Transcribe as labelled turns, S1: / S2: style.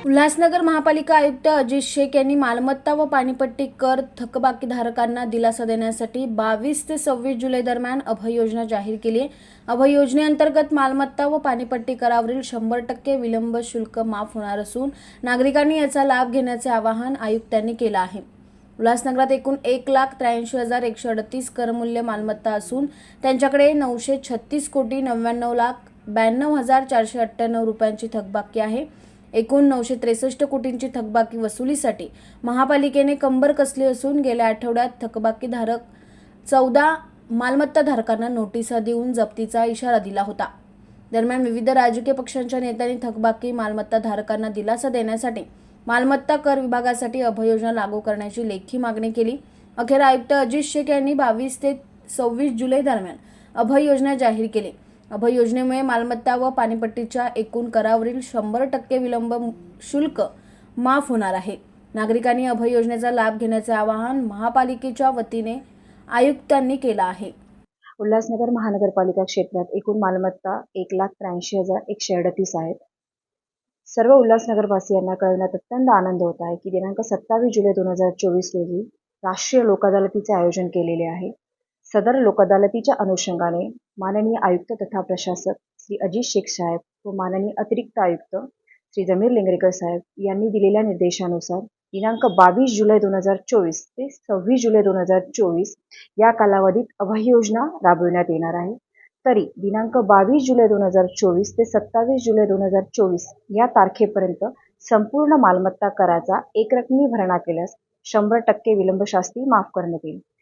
S1: उल्हासनगर महापालिका आयुक्त अजित शेख यांनी मालमत्ता व पाणीपट्टी कर थकबाकीधारकांना दिलासा देण्यासाठी 22 ते 26 जुलै दरम्यान अभय योजना जाहीर केली आहे। अभय योजनेअंतर्गत मालमत्ता व पाणीपट्टी करावरील 100% विलंब शुल्क माफ होणार असून नागरिकांनी याचा लाभ घेण्याचे आवाहन आयुक्तांनी केलं आहे। उल्हासनगरात एकूण 1,83,138 करमूल्य मालमत्ता असून त्यांच्याकडे 936,99,92,498 रुपयांची थकबाकी आहे। एकूण 963 कोटींची थकबाकी वसुलीसाठी महापालिकेने कंबर कसली असून गेल्या आठवड्यात थकबाकीधारक 14 मालमत्ताधारकांना नोटिसा देऊन जप्तीचा इशारा दिला होता। दरम्यान विविध राजकीय पक्षांच्या नेत्यांनी थकबाकी मालमत्ताधारकांना दिलासा देण्यासाठी मालमत्ता कर विभागासाठी अभय योजना लागू करण्याची लेखी मागणी केली। अखेर आयुक्त अजित शेख यांनी 22 ते 26 जुलै दरम्यान अभय योजना जाहीर केली। अभय योजनेमुळे मालमत्ता व पाणीपट्टीच्या एकूण करावरील 100% विलंब शुल्क माफ होणार आहे। नागरिकांनी अभय योजनेचा लाभ घेण्याचे आवाहन महापालिकेच्या वतीने आयुक्तांनी केलं आहे।
S2: उल्हासनगर महानगरपालिका क्षेत्रात एकूण मालमत्ता 1,83,138 आहेत। सर्व उल्हासनगरवासियांना कळवण्यात अत्यंत आनंद होत आहे की दिनांक 27 जुलै 2024 रोजी राष्ट्रीय लोक अदालतीचे आयोजन केलेले आहे। सदर लोक अदालतीच्या अनुषंगाने माननीय आयुक्त तथा प्रशासक श्री अजित शेख साहेब व माननीय अतिरिक्त आयुक्त श्री जमीर लिंगरेकर साहेब यांनी दिलेल्या निर्देशानुसार दिनांक 22 जुलै 2024 ते 26 जुलै 2024 या कालावधीत अभय योजना राबविण्यात येणार आहे। तरी दिनांक 22 जुलै 2024 ते 27 जुलै 2024 या तारखेपर्यंत संपूर्ण मालमत्ता कराचा एकरकमी भरणा केल्यास 100% विलंब शास्ती माफ करण्यात येईल।